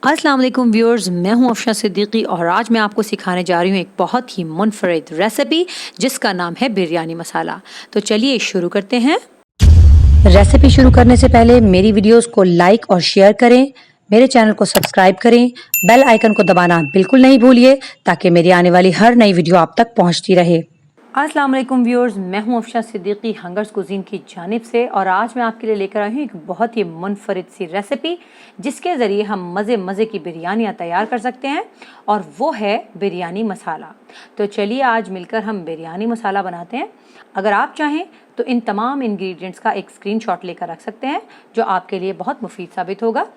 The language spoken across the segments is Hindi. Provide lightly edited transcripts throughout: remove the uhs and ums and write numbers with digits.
अस्सलाम वालेकुम व्यूअर्स, मैं हूं अफशा सिद्दीकी और आज मैं आपको सिखाने जा रही हूं एक बहुत ही मुनफरिद रेसिपी जिसका नाम है बिरयानी मसाला। तो चलिए शुरू करते हैं। रेसिपी शुरू करने से पहले मेरी वीडियोस को लाइक और शेयर करें, मेरे चैनल को सब्सक्राइब करें, बेल आइकन को दबाना बिल्कुल नहीं भूलिए ताकि मेरी आने वाली हर नई वीडियो आप तक पहुंचती रहे। अस्सलाम वालेकुम व्यूअर्स, मैं हूं अफशा सिद्दीकी हंगर्स कुजीन की जानिब से और आज मैं आपके लिए लेकर आई हूं एक बहुत ही मुनफरिद सी रेसिपी जिसके ज़रिए हम मज़े की बिरयानियां तैयार कर सकते हैं और वो है बिरयानी मसाला। तो चलिए आज मिलकर हम बिरयानी मसाला बनाते हैं। अगर आप चाहें तो इन तमाम इंग्रेडिएंट्स का एक स्क्रीनशॉट लेकर रख सकते हैं जो आपके लिए बहुत मुफीद साबित होगा।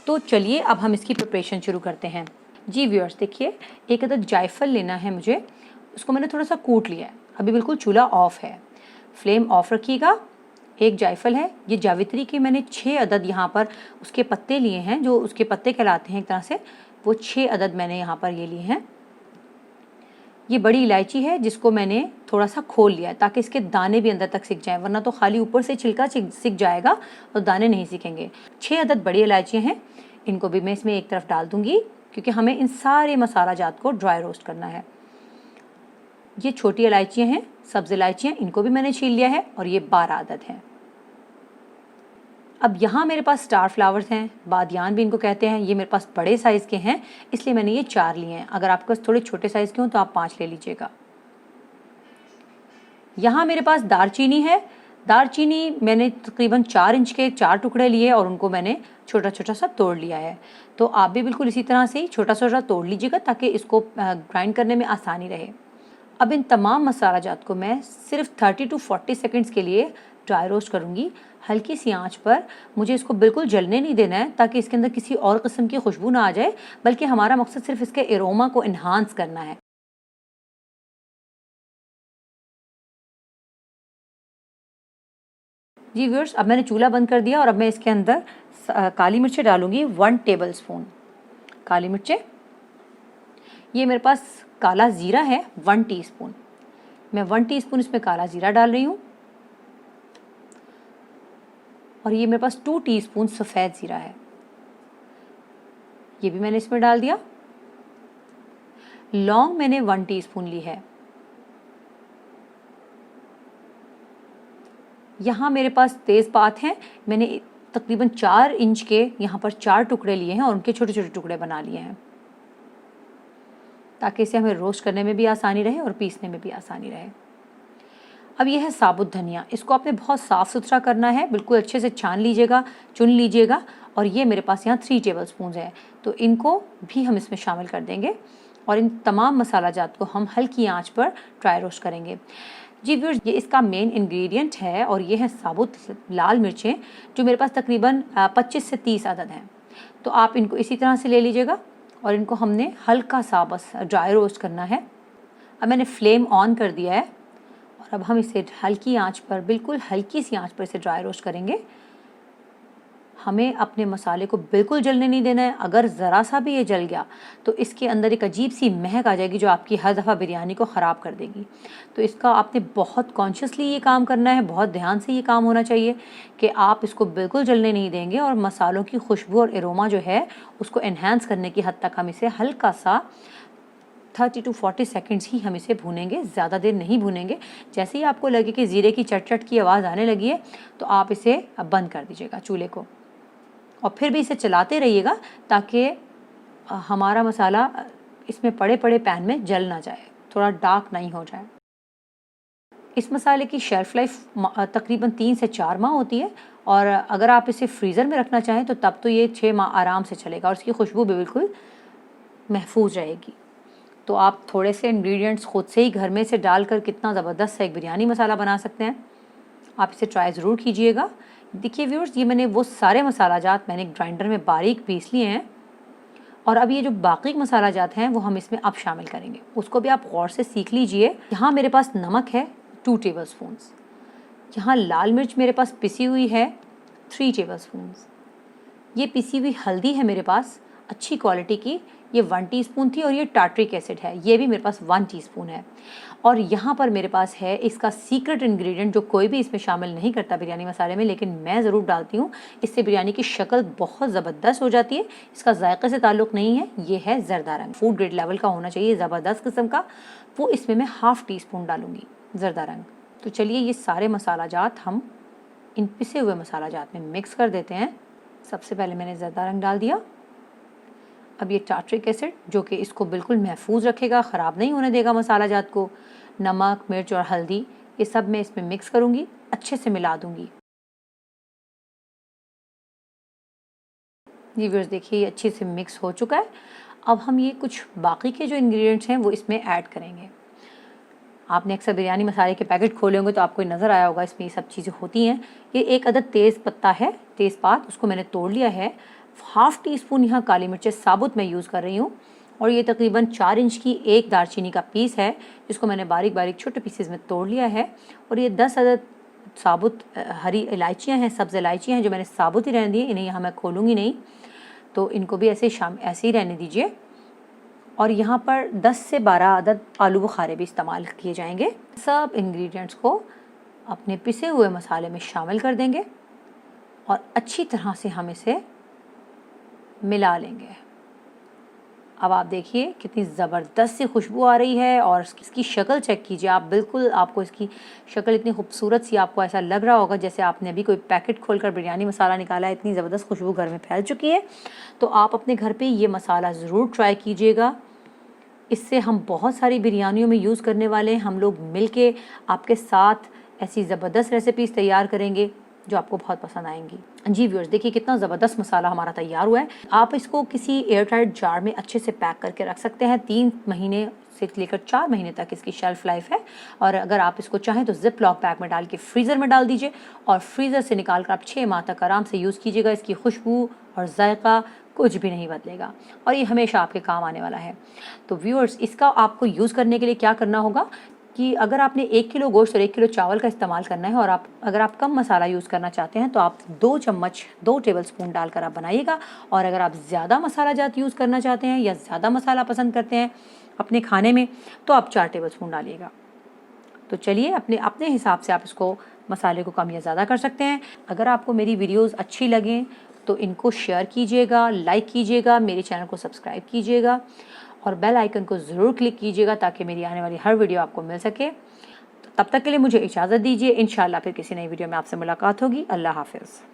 तो चलिए अब हम इसकी प्रिपरेशन शुरू करते हैं। जी व्यूअर्स, देखिए एक अदद जायफल लेना है मुझे, उसको मैंने थोड़ा सा कूट लिया है। अभी बिल्कुल चूल्हा ऑफ है, फ्लेम ऑफ रखिएगा। एक जायफल है, ये जावित्री के मैंने 6 अदद यहाँ पर उसके पत्ते लिए हैं, जो उसके पत्ते कहलाते हैं एक तरह से, वो 6 अदद मैंने यहाँ पर ये लिए हैं। ये बड़ी इलायची है जिसको मैंने थोड़ा सा खोल लिया है ताकि इसके दाने भी अंदर तक सिक जाएं, वरना तो खाली ऊपर से छिलका सिक जाएगा और दाने नहीं सिकेंगे। 6 अदद बड़ी इलायचियाँ हैं, इनको भी मैं इसमें एक तरफ डाल दूंगी क्योंकि हमें इन सारे मसाला जात को ड्राई रोस्ट करना है। ये छोटी इलायचियाँ हैं, सब्ज़ इलायचियाँ, इनको भी मैंने छील लिया है और ये 12 अदद हैं। अब यहाँ मेरे पास स्टार फ्लावर्स हैं, बादियान भी इनको कहते हैं। ये मेरे पास बड़े साइज़ के हैं इसलिए मैंने ये 4 लिए हैं। अगर आपके पास थोड़े छोटे साइज़ के हों तो आप 5 ले लीजिएगा। यहाँ मेरे पास दारचीनी है। दारचीनी मैंने तकरीबन 4 इंच के 4 टुकड़े लिए और उनको मैंने छोटा छोटा सा तोड़ लिया है। तो आप भी बिल्कुल इसी तरह से ही छोटा छोटा तोड़ लीजिएगा ताकि इसको ग्राइंड करने में आसानी रहे। अब इन तमाम मसाला जात को मैं सिर्फ 30 to 40 सेकंड्स के लिए ड्राई रोस्ट करूँगी, हल्की सी आंच पर। मुझे इसको बिल्कुल जलने नहीं देना है ताकि इसके अंदर किसी और किस्म की खुशबू ना आ जाए, बल्कि हमारा मकसद सिर्फ इसके एरोमा को इन्हांस करना है। जी व्यूअर्स, अब मैंने चूल्हा बंद कर दिया और अब मैं इसके अंदर काली मिर्चें डालूंगी, 1 टेबल स्पून काली मिर्चें। ये मेरे पास काला ज़ीरा है 1 टीस्पून, मैं 1 टीस्पून इसमें काला ज़ीरा डाल रही हूँ। और ये मेरे पास 2 टीस्पून सफ़ेद ज़ीरा है, ये भी मैंने इसमें डाल दिया। लौंग मैंने 1 टीस्पून ली है। यहाँ मेरे पास तेज़पात हैं, मैंने तकरीबन 4 इंच के यहाँ पर 4 टुकड़े लिए हैं और उनके छोटे छोटे टुकड़े बना लिए हैं ताकि इसे हमें रोस्ट करने में भी आसानी रहे और पीसने में भी आसानी रहे। अब यह है साबुत धनिया, इसको आपने बहुत साफ़ सुथरा करना है, बिल्कुल अच्छे से छान लीजिएगा, चुन लीजिएगा। और ये मेरे पास यहाँ 3 टेबल स्पून है, तो इनको भी हम इसमें शामिल कर देंगे और इन तमाम मसाला जात को हम हल्की आंच पर ड्राई रोस्ट करेंगे। जी व्यूअर्स, ये इसका मेन इंग्रेडिएंट है और ये है साबुत लाल मिर्चें जो मेरे पास तकरीबन 25 से 30 अदद हैं। तो आप इनको इसी तरह से ले लीजिएगा और इनको हमने हल्का सा बस ड्राई रोस्ट करना है। अब मैंने फ्लेम ऑन कर दिया है और अब हम इसे हल्की आंच पर, बिल्कुल हल्की सी आंच पर इसे ड्राई रोस्ट करेंगे। हमें अपने मसाले को बिल्कुल जलने नहीं देना है। अगर ज़रा सा भी ये जल गया तो इसके अंदर एक अजीब सी महक आ जाएगी जो आपकी हर दफ़ा बिरयानी को ख़राब कर देगी। तो इसका आपने बहुत कॉन्शियसली ये काम करना है, बहुत ध्यान से ये काम होना चाहिए कि आप इसको बिल्कुल जलने नहीं देंगे और मसालों की खुशबू और एरोमा जो है उसको एनहांस करने की हद तक हम इसे हल्का सा 30 to 40 सेकंड्स ही हम इसे भूनेंगे, ज़्यादा देर नहीं भूनेंगे। जैसे ही आपको लगे कि ज़ीरे की चट चट की आवाज़ आने लगी है तो आप इसे बंद कर दीजिएगा चूल्हे को और फिर भी इसे चलाते रहिएगा ताकि हमारा मसाला इसमें पड़े पड़े पैन में जल ना जाए, थोड़ा डार्क नहीं हो जाए। इस मसाले की शेल्फ़ लाइफ तकरीबन 3 से 4 माह होती है और अगर आप इसे फ्रीज़र में रखना चाहें तो तब तो ये 6 माह आराम से चलेगा और इसकी खुशबू भी बिल्कुल महफूज रहेगी। तो आप थोड़े से इंग्रेडिएंट्स खुद से ही घर में से डालकर कितना ज़बरदस्त सा एक बिरयानी मसाला बना सकते हैं। आप इसे ट्राई ज़रूर कीजिएगा। देखिए व्यूअर्स, ये मैंने वो सारे मसाला जात मैंने ग्राइंडर में बारीक पीस लिए हैं और अब ये जो बाकी मसाला जात हैं वो हम इसमें अब शामिल करेंगे, उसको भी आप गौर से सीख लीजिए। यहाँ मेरे पास नमक है 2 टेबल स्पून्स, यहाँ लाल मिर्च मेरे पास पिसी हुई है 3 टेबल स्पून्स, ये पिसी हुई हल्दी है मेरे पास अच्छी क्वालिटी की। ये 1 टीस्पून थी और ये टार्ट्रिक एसिड है, ये भी मेरे पास 1 टीस्पून है। और यहाँ पर मेरे पास है इसका सीक्रेट इंग्रेडिएंट जो कोई भी इसमें शामिल नहीं करता बिरयानी मसाले में, लेकिन मैं ज़रूर डालती हूँ। इससे बिरयानी की शक्ल बहुत ज़बरदस्त हो जाती है। इसका जायके से ताल्लुक़ नहीं है, ये है ज़रदा रंग, फूड ग्रेड लेवल का होना चाहिए, ज़बरदस्त किस्म का। वो इसमें मैं 1/2 टीस्पून डालूँगी ज़रदा रंग। तो चलिए ये सारे मसाला जात हम इन पिसे हुए मसाला जात में मिक्स कर देते हैं। सबसे पहले मैंने ज़रदा रंग डाल दिया। अब ये टार्ट्रिक एसिड जो कि इसको बिल्कुल महफूज रखेगा, ख़राब नहीं होने देगा मसाला जात को। नमक, मिर्च और हल्दी ये सब मैं इसमें मिक्स करूँगी, अच्छे से मिला दूँगी। जी व्यूअर्स देखिए ये अच्छे से मिक्स हो चुका है। अब हम ये कुछ बाकी के जो इंग्रेडिएंट्स हैं वो इसमें ऐड करेंगे। आपने अक्सर बिरयानी मसाले के पैकेट खोले होंगे तो आपको नज़र आया होगा इसमें ये सब चीज़ें होती हैं। ये एक अदद तेज़ पत्ता है, तेज़पात, उसको मैंने तोड़ लिया है। 1/2 टीस्पून यहाँ काली मिर्चें साबुत मैं यूज़ कर रही हूँ। और ये तकरीबन 4 इंच की एक दालचीनी का पीस है जिसको मैंने बारीक बारीक छोटे पीसेस में तोड़ लिया है। और ये 10 अदद साबुत हरी इलायचियाँ हैं, सब्ज़ इलायचियाँ हैं जो मैंने साबुत ही रहने दी, इन्हें यहाँ मैं खोलूँगी नहीं, तो इनको भी ऐसे ही रहने दीजिए। और यहाँ पर 10 से 12 अदद आलू बुखारे भी इस्तेमाल किए जाएंगे। सब इंग्रेडिएंट्स को अपने पिसे हुए मसाले में शामिल कर देंगे और अच्छी तरह से हम इसे मिला लेंगे। अब आप देखिए कितनी ज़बरदस्त सी खुशबू आ रही है और इसकी शक्ल चेक कीजिए आप, बिल्कुल आपको इसकी शक्ल इतनी खूबसूरत सी, आपको ऐसा लग रहा होगा जैसे आपने अभी कोई पैकेट खोलकर बिरयानी मसाला निकाला है। इतनी ज़बरदस्त खुशबू घर में फैल चुकी है। तो आप अपने घर पे ये मसाला ज़रूर ट्राई कीजिएगा। इससे हम बहुत सारी बिरयानियों में यूज़ करने वाले हैं। हम लोग मिल के आपके साथ ऐसी ज़बरदस्त रेसिपीज़ तैयार करेंगे जो आपको बहुत पसंद आएंगी। जी व्यूअर्स देखिए कितना ज़बरदस्त मसाला हमारा तैयार हुआ है। आप इसको किसी एयर टाइट जार में अच्छे से पैक करके रख सकते हैं। 3 महीने से लेकर 4 महीने तक इसकी शेल्फ़ लाइफ है। और अगर आप इसको चाहें तो जिप लॉक पैक में डाल के फ्रीज़र में डाल दीजिए और फ्रीज़र से निकाल कर आप 6 माह तक आराम से यूज़ कीजिएगा। इसकी खुशबू और जायका कुछ भी नहीं बदलेगा और ये हमेशा आपके काम आने वाला है। तो व्यूअर्स इसका आपको यूज़ करने के लिए क्या करना होगा कि अगर आपने 1 किलो गोश्त और 1 किलो चावल का इस्तेमाल करना है और अगर आप कम मसाला यूज़ करना चाहते हैं तो आप 2 टेबल स्पून डालकर आप बनाइएगा। और अगर आप ज़्यादा मसाला जात यूज़ करना चाहते हैं या ज़्यादा मसाला पसंद करते हैं अपने खाने में तो आप 4 टेबल स्पून डालिएगा। तो चलिए अपने अपने हिसाब से आप इसको मसाले को कम या ज़्यादा कर सकते हैं। अगर आपको मेरी वीडियोज़ अच्छी लगें तो इनको शेयर कीजिएगा, लाइक कीजिएगा, मेरे चैनल को सब्सक्राइब कीजिएगा और बेल आइकन को ज़रूर क्लिक कीजिएगा ताकि मेरी आने वाली हर वीडियो आपको मिल सके। तो तब तक के लिए मुझे इजाज़त दीजिए। इंशाल्लाह फिर किसी नई वीडियो में आपसे मुलाकात होगी। अल्लाह हाफ़िज़।